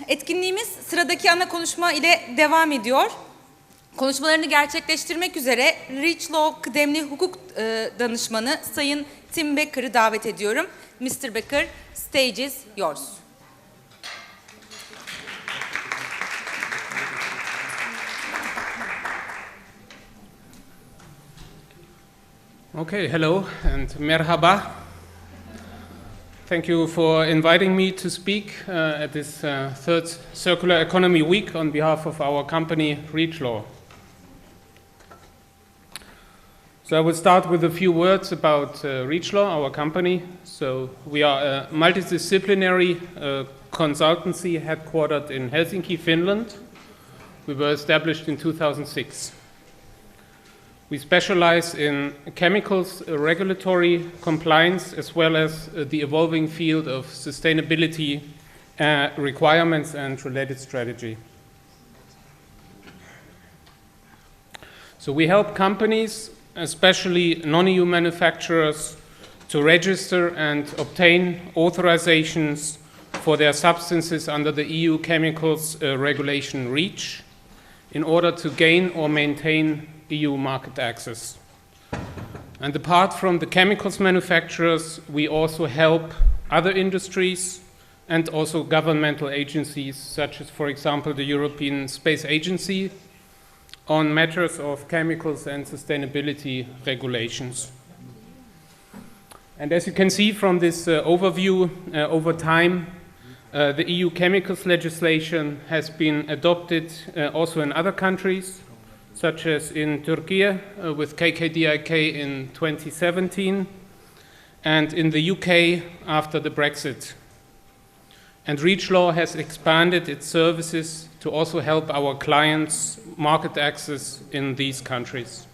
Etkinliğimiz sıradaki ana konuşma ile devam ediyor. Konuşmalarını gerçekleştirmek üzere REACHLaw Kıdemli Hukuk Danışmanı Sayın Tim Becker'ı davet ediyorum. Mr. Becker, stage is yours. Okay, hello and merhaba. Thank you for inviting me to speak at this third Circular Economy Week on behalf of our company, REACHLaw. So I will start with a few words about REACHLaw, our company. So we are a multidisciplinary consultancy headquartered in Helsinki, Finland. We were established in 2006. We specialize in chemicals regulatory compliance as well as the evolving field of sustainability requirements and related strategy. So we help companies, especially non-EU manufacturers, to register and obtain authorizations for their substances under the EU chemicals regulation REACH in order to gain or maintain EU market access. And apart from the chemicals manufacturers, we also help other industries and also governmental agencies, such as, for example, the European Space Agency, on matters of chemicals and sustainability regulations. And as you can see from this overview, over time, the EU chemicals legislation has been adopted also in other countries, such as in Turkey with KKDIK in 2017, and in the UK after the Brexit. And REACHLaw has expanded its services to also help our clients market access in these countries.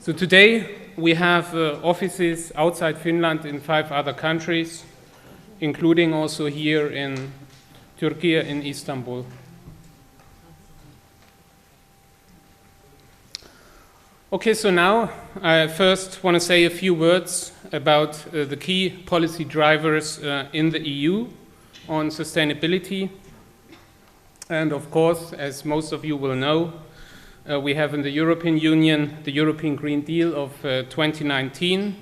So today we have offices outside Finland in 5 other countries, including also here in Turkey in Istanbul. Okay, so now I first want to say a few words about the key policy drivers in the EU on sustainability. And of course, as most of you will know, we have in the European Union the European Green Deal of 2019.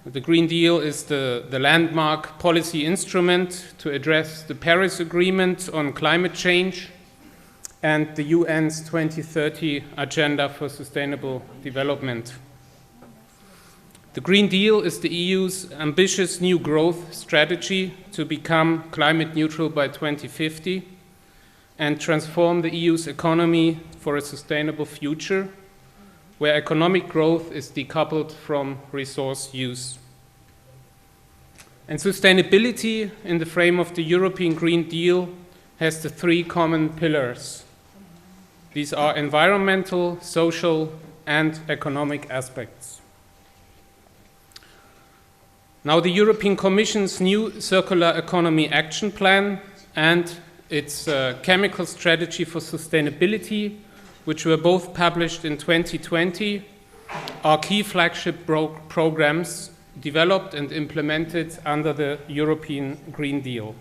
The Green Deal is the landmark policy instrument to address the Paris Agreement on climate change and the UN's 2030 Agenda for Sustainable Development. The Green Deal is the EU's ambitious new growth strategy to become climate neutral by 2050 and transform the EU's economy for a sustainable future where economic growth is decoupled from resource use. And sustainability in the frame of the European Green Deal has the 3 common pillars. These are environmental, social, and economic aspects. Now, the European Commission's new Circular Economy Action Plan and its Chemical Strategy for Sustainability, which were both published in 2020, are key flagship programs developed and implemented under the European Green Deal.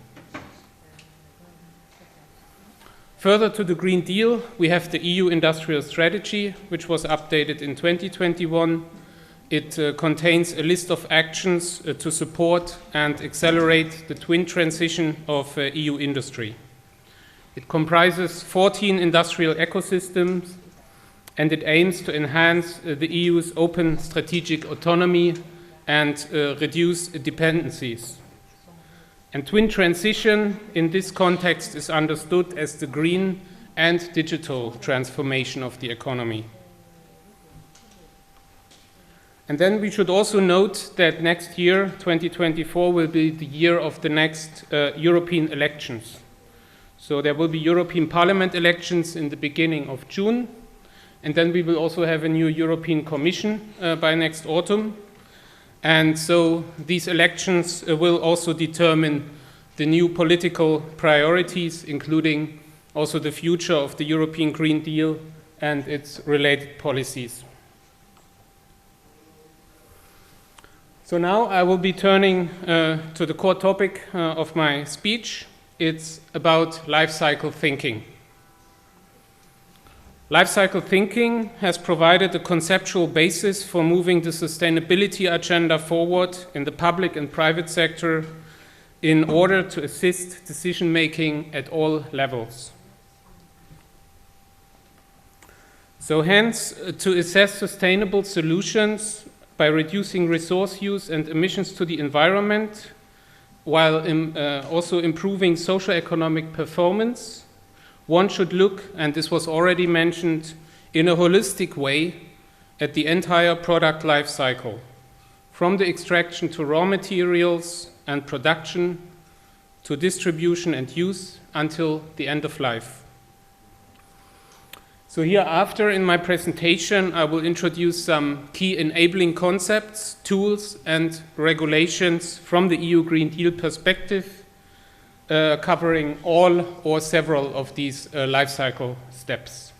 Further to the Green Deal, we have the EU Industrial Strategy, which was updated in 2021. It contains a list of actions to support and accelerate the twin transition of EU industry. It comprises 14 industrial ecosystems, and it aims to enhance the EU's open strategic autonomy and reduce dependencies. And twin transition in this context is understood as the green and digital transformation of the economy. And then we should also note that next year, 2024, will be the year of the next European elections. So there will be European Parliament elections in the beginning of June, and then we will also have a new European Commission by next autumn. And so these elections will also determine the new political priorities, including also the future of the European Green Deal and its related policies. So now I will be turning to the core topic of my speech, it's about life cycle thinking. Life cycle thinking has provided a conceptual basis for moving the sustainability agenda forward in the public and private sector in order to assist decision-making at all levels. So hence, to assess sustainable solutions by reducing resource use and emissions to the environment, while also improving socio-economic performance, one should look, and this was already mentioned, in a holistic way at the entire product life cycle, from the extraction to raw materials and production, to distribution and use, until the end of life. So hereafter in my presentation, I will introduce some key enabling concepts, tools, and regulations from the EU Green Deal perspective, covering all or several of these life cycle steps.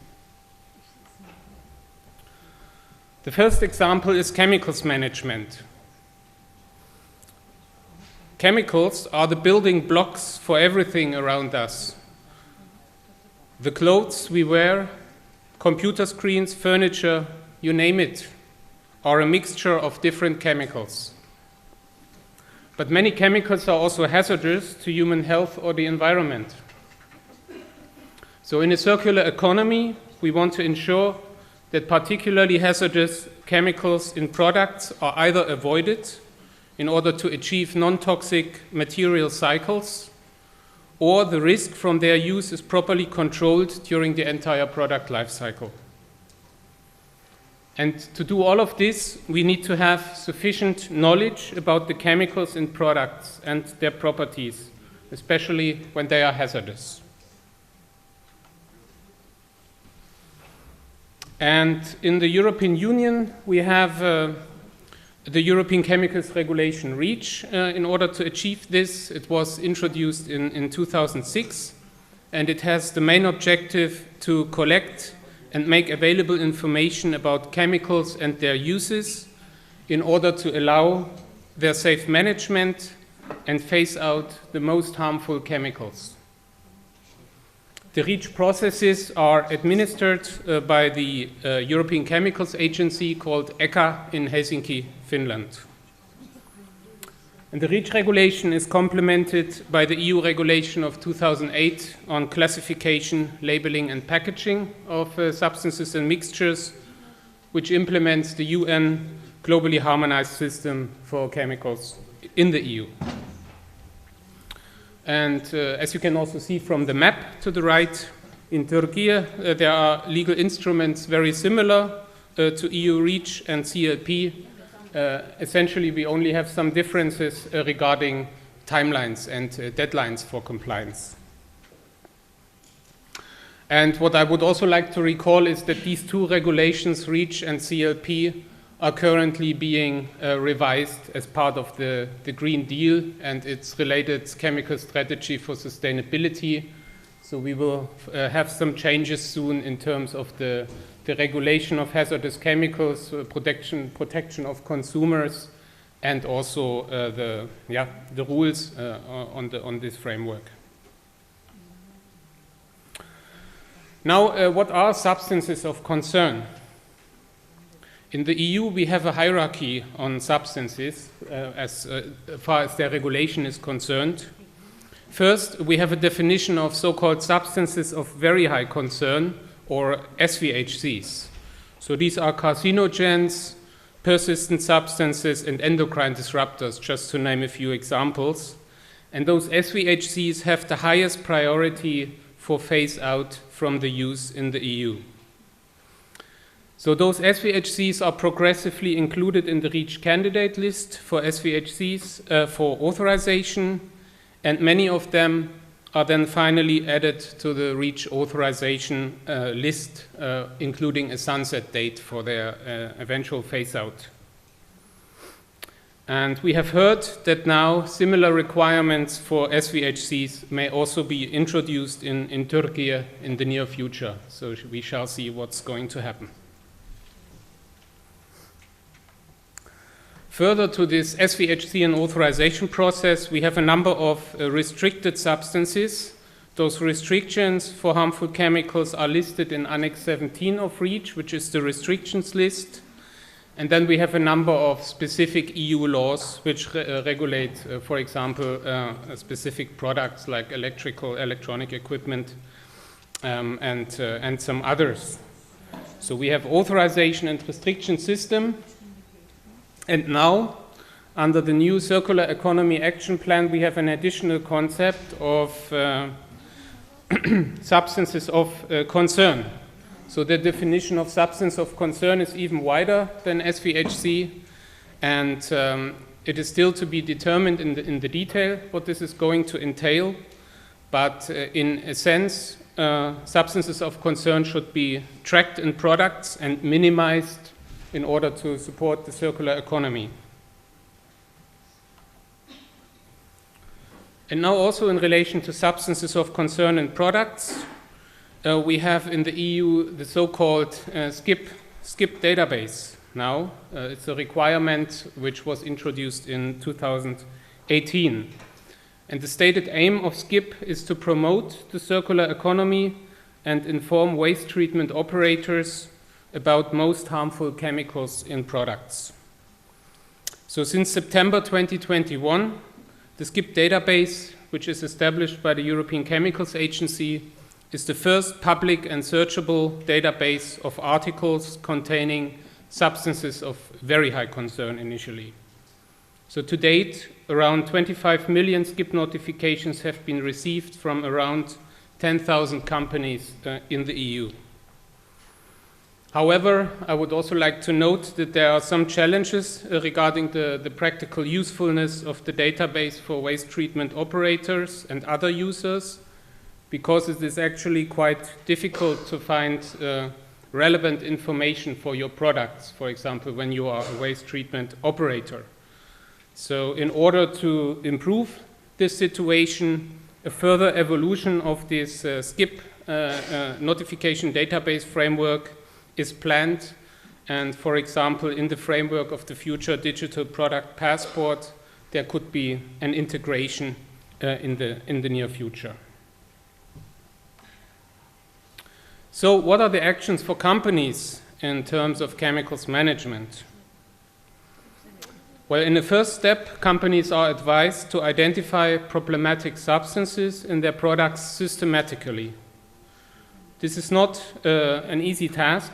The first example is chemicals management. Chemicals are the building blocks for everything around us. The clothes we wear, computer screens, furniture, you name it, are a mixture of different chemicals. But many chemicals are also hazardous to human health or the environment. So in a circular economy, we want to ensure that particularly hazardous chemicals in products are either avoided in order to achieve non-toxic material cycles, or the risk from their use is properly controlled during the entire product life cycle. And to do all of this, we need to have sufficient knowledge about the chemicals in products and their properties, especially when they are hazardous. And in the European Union, we have the European Chemicals Regulation REACH. In order to achieve this, it was introduced in 2006, and it has the main objective to collect and make available information about chemicals and their uses in order to allow their safe management and phase out the most harmful chemicals. The REACH processes are administered by the European Chemicals Agency called ECHA in Helsinki, Finland. And the REACH regulation is complemented by the EU regulation of 2008 on classification, labeling and packaging of substances and mixtures, which implements the UN globally harmonized system for chemicals in the EU. And as you can also see from the map to the right, in Turkey there are legal instruments very similar to EU REACH and CLP. Essentially, we only have some differences regarding timelines and deadlines for compliance. And what I would also like to recall is that these two regulations, REACH and CLP, are currently being revised as part of the Green Deal and its related chemical strategy for sustainability. So we will have some changes soon in terms of the regulation of hazardous chemicals, protection of consumers, and also the rules on this framework. Now, what are substances of concern? In the EU, we have a hierarchy on substances as far as their regulation is concerned. First, we have a definition of so-called substances of very high concern, or SVHCs. So these are carcinogens, persistent substances, and endocrine disruptors, just to name a few examples. And those SVHCs have the highest priority for phase out from the use in the EU. So those SVHCs are progressively included in the REACH candidate list for SVHCs for authorization, and many of them are then finally added to the REACH authorization list, including a sunset date for their eventual phase-out. And we have heard that now similar requirements for SVHCs may also be introduced in Turkey in the near future. So we shall see what's going to happen. Further to this SVHC and authorization process, we have a number of restricted substances. Those restrictions for harmful chemicals are listed in Annex 17 of REACH, which is the restrictions list. And then we have a number of specific EU laws which regulate, for example, specific products like electronic equipment, and some others. So we have authorization and restriction system. And now, under the new Circular Economy Action Plan, we have an additional concept of substances of concern. So the definition of substance of concern is even wider than SVHC, and it is still to be determined in the detail what this is going to entail. But in a sense, substances of concern should be tracked in products and minimized in order to support the circular economy. And now also in relation to substances of concern in products, we have in the EU the so-called SCIP database now. It's a requirement which was introduced in 2018. And the stated aim of SCIP is to promote the circular economy and inform waste treatment operators about most harmful chemicals in products. So since September 2021, the SCIP database, which is established by the European Chemicals Agency, is the first public and searchable database of articles containing substances of very high concern initially. So to date, around 25 million SCIP notifications have been received from around 10,000 companies in the EU. However, I would also like to note that there are some challenges regarding the practical usefulness of the database for waste treatment operators and other users, because it is actually quite difficult to find relevant information for your products, for example, when you are a waste treatment operator. So in order to improve this situation, a further evolution of this SCIP notification database framework is planned, and for example, in the framework of the future digital product passport, there could be an integration in the near future. So what are the actions for companies in terms of chemicals management? Well, in the first step, companies are advised to identify problematic substances in their products systematically. This is not an easy task,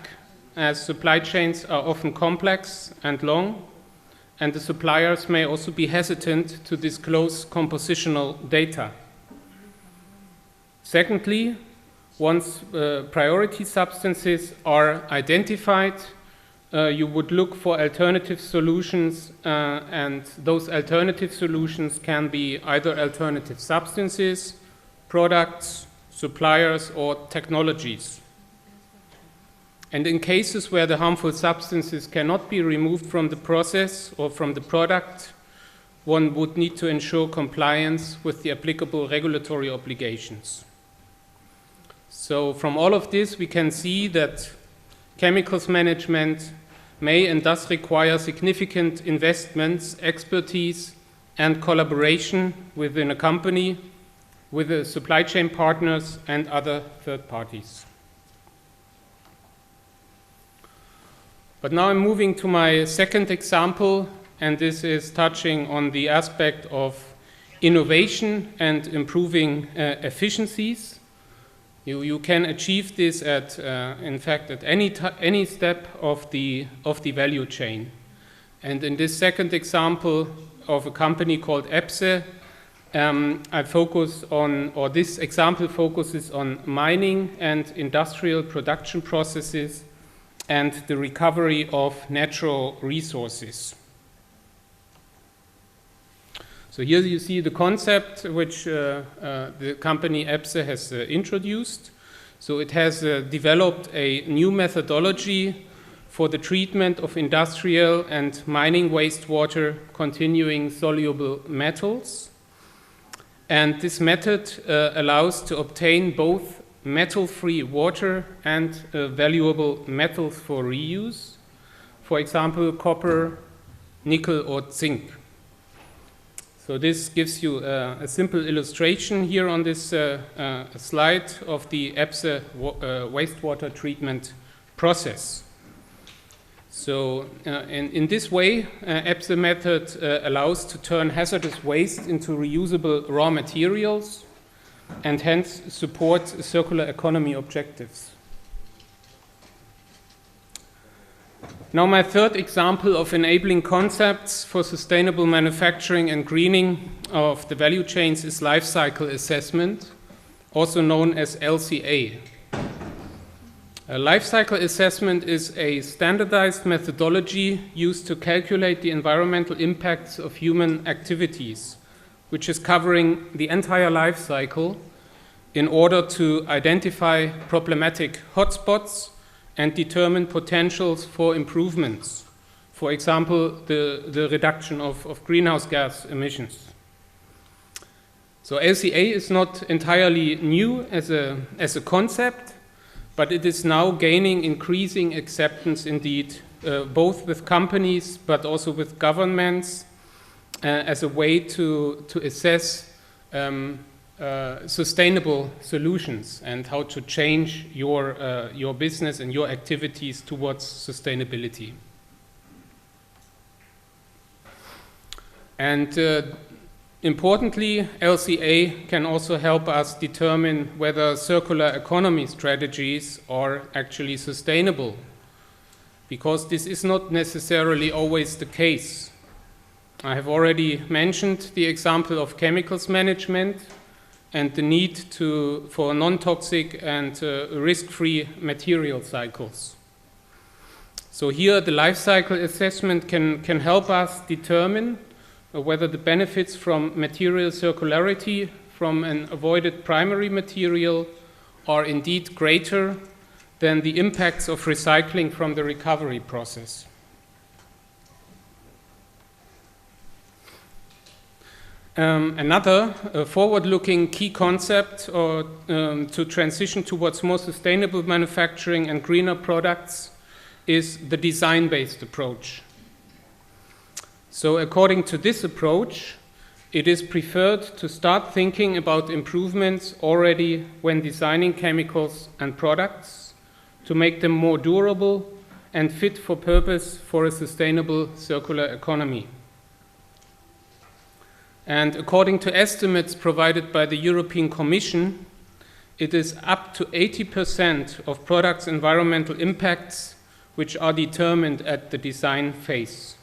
as supply chains are often complex and long, and the suppliers may also be hesitant to disclose compositional data. Secondly, once priority substances are identified, you would look for alternative solutions, and those alternative solutions can be either alternative substances, products, suppliers, or technologies. And in cases where the harmful substances cannot be removed from the process or from the product, one would need to ensure compliance with the applicable regulatory obligations. So from all of this, we can see that chemicals management may and does require significant investments, expertise, and collaboration within a company, with the supply chain partners and other third parties. But now I'm moving to my second example, and this is touching on the aspect of innovation and improving efficiencies. You can achieve this at, in fact, at any step of the value chain. And in this second example of a company called EPSE, I focus on, or this example focuses on mining and industrial production processes and the recovery of natural resources. So here you see the concept which the company EPSE has introduced. So it has developed a new methodology for the treatment of industrial and mining wastewater containing soluble metals. And this method allows to obtain both metal-free water and valuable metals for reuse. For example, copper, nickel or zinc. So this gives you a simple illustration here on this slide of the EPSE wastewater treatment process. So in this way, EPSE method allows to turn hazardous waste into reusable raw materials and hence support circular economy objectives. Now my third example of enabling concepts for sustainable manufacturing and greening of the value chains is life cycle assessment, also known as LCA. A life cycle assessment is a standardized methodology used to calculate the environmental impacts of human activities, which is covering the entire life cycle in order to identify problematic hotspots and determine potentials for improvements. For example, the reduction of greenhouse gas emissions. So LCA is not entirely new as a concept, but it is now gaining increasing acceptance indeed, both with companies but also with governments as a way to assess sustainable solutions and how to change your business and your activities towards sustainability. And importantly, LCA can also help us determine whether circular economy strategies are actually sustainable, because this is not necessarily always the case. I have already mentioned the example of chemicals management and the need for non-toxic and risk-free material cycles. So here the life cycle assessment can help us determine whether the benefits from material circularity from an avoided primary material are indeed greater than the impacts of recycling from the recovery process. Another forward-looking key concept to transition towards more sustainable manufacturing and greener products is the design-based approach. So according to this approach, it is preferred to start thinking about improvements already when designing chemicals and products to make them more durable and fit for purpose for a sustainable circular economy. And according to estimates provided by the European Commission, it is up to 80% of products' environmental impacts which are determined at the design phase.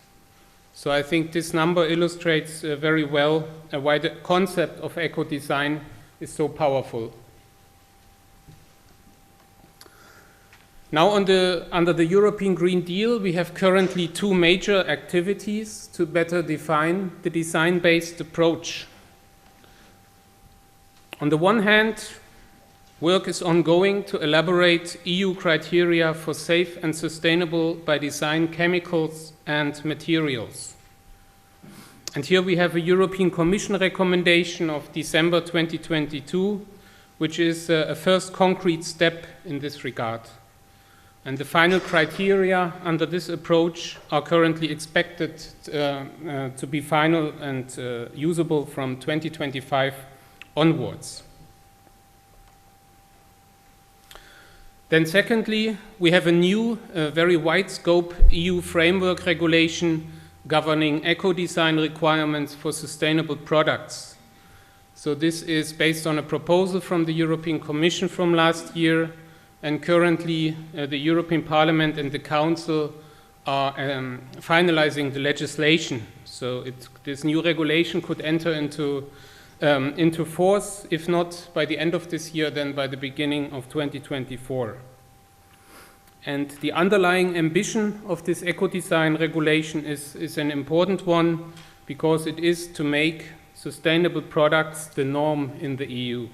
So I think this number illustrates very well why the concept of eco-design is so powerful. Now under the European Green Deal, we have currently two major activities to better define the design-based approach. On the one hand, work is ongoing to elaborate EU criteria for safe and sustainable by design chemicals and materials. And here we have a European Commission recommendation of December 2022, which is a first concrete step in this regard. And the final criteria under this approach are currently expected to be final and usable from 2025 onwards. Then secondly, we have a new, very wide scope EU framework regulation governing eco-design requirements for sustainable products. So this is based on a proposal from the European Commission from last year, and currently the European Parliament and the Council are finalizing the legislation. So this new regulation could enter into force, if not by the end of this year, then by the beginning of 2024. And the underlying ambition of this eco-design regulation is an important one, because it is to make sustainable products the norm in the EU.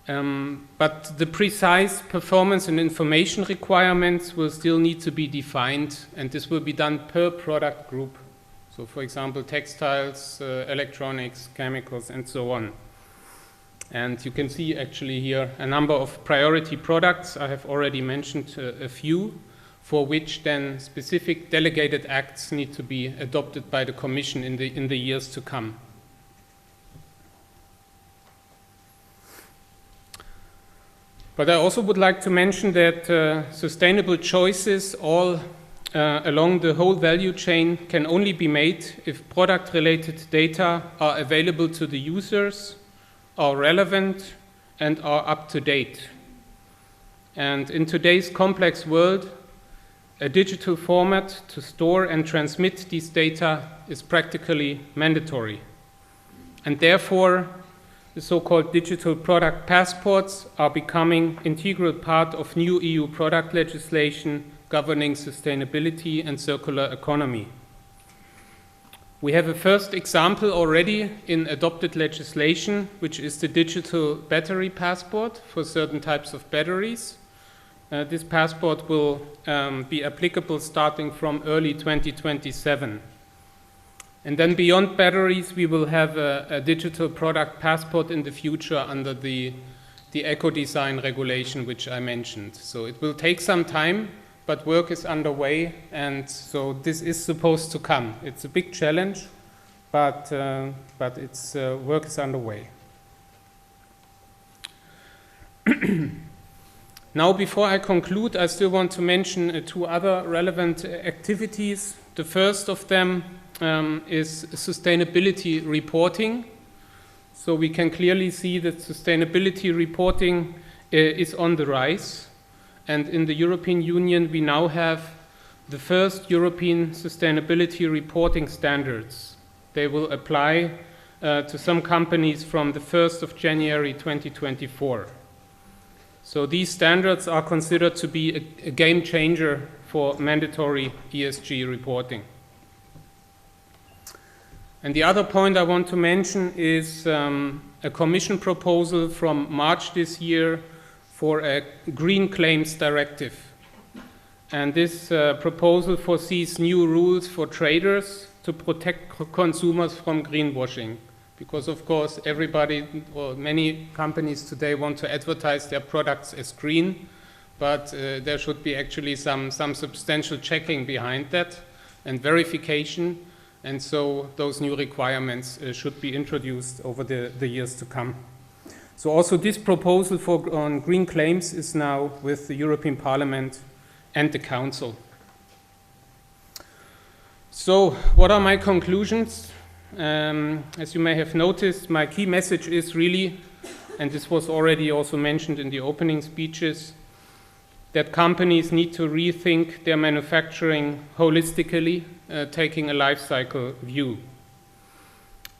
But the precise performance and information requirements will still need to be defined, and this will be done per product group. So for example, textiles, electronics, chemicals, and so on. And you can see actually here a number of priority products. I have already mentioned a few. for which then specific delegated acts need to be adopted by the Commission in the years to come. But I also would like to mention that sustainable choices all along the whole value chain can only be made if product-related data are available to the users, are relevant, and are up to date. And in today's complex world, a digital format to store and transmit these data is practically mandatory. And therefore, the so-called digital product passports are becoming an integral part of new EU product legislation governing sustainability and circular economy. We have a first example already in adopted legislation, which is the digital battery passport for certain types of batteries. This passport will be applicable starting from early 2027. And then beyond batteries, we will have a digital product passport in the future under the eco-design regulation, which I mentioned. So it will take some time, but work is underway, and so this is supposed to come. It's a big challenge, but it's work is underway. Now, before I conclude, I still want to mention two other relevant activities. The first of them is sustainability reporting. So we can clearly see that sustainability reporting is on the rise. And in the European Union, we now have the first European sustainability reporting standards. They will apply to some companies from the 1st of January 2024. So these standards are considered to be a game changer for mandatory ESG reporting. And the other point I want to mention is a Commission proposal from March this year for a Green Claims Directive. And this proposal foresees new rules for traders to protect consumers from greenwashing. Because, of course, everybody, or many companies today want to advertise their products as green, but there should be actually some substantial checking behind that and verification. And so those new requirements should be introduced over the years to come. So also this proposal on green claims is now with the European Parliament and the Council. So what are my conclusions? As you may have noticed, my key message is really, and this was already also mentioned in the opening speeches, that companies need to rethink their manufacturing holistically, taking a life cycle view.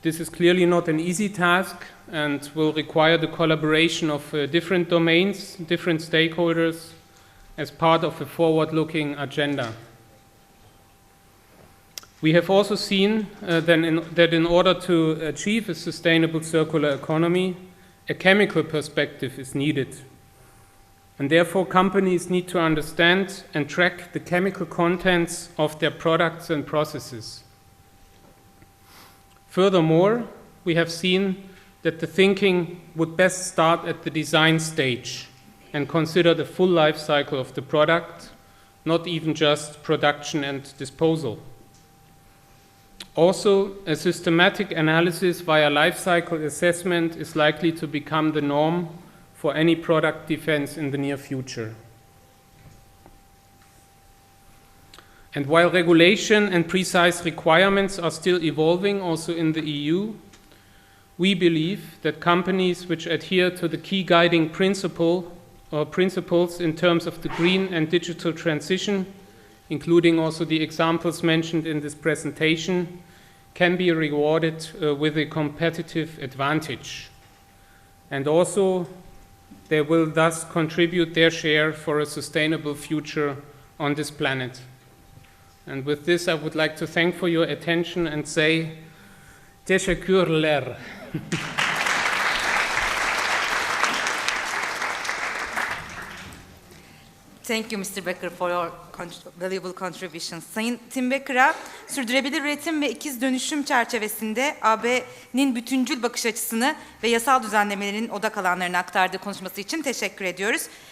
This is clearly not an easy task and will require the collaboration of different domains, different stakeholders, as part of a forward-looking agenda. We have also seen that in order to achieve a sustainable circular economy, a chemical perspective is needed. And therefore, companies need to understand and track the chemical contents of their products and processes. Furthermore, we have seen that the thinking would best start at the design stage and consider the full life cycle of the product, not even just production and disposal. Also, a systematic analysis via life cycle assessment is likely to become the norm for any product defense in the near future. And while regulation and precise requirements are still evolving also in the EU, we believe that companies which adhere to the key guiding principles in terms of the green and digital transition, including also the examples mentioned in this presentation, can be rewarded with a competitive advantage. And also, they will thus contribute their share for a sustainable future on this planet. And with this, I would like to thank for your attention and say, teşekkürler. Thank you, Mr. Becker, for your valuable contributions. Sayın Tim Becker'a sürdürülebilir üretim ve ikiz dönüşüm çerçevesinde AB'nin bütüncül bakış açısını ve yasal düzenlemelerin odak alanlarını aktardığı konuşması için teşekkür ediyoruz.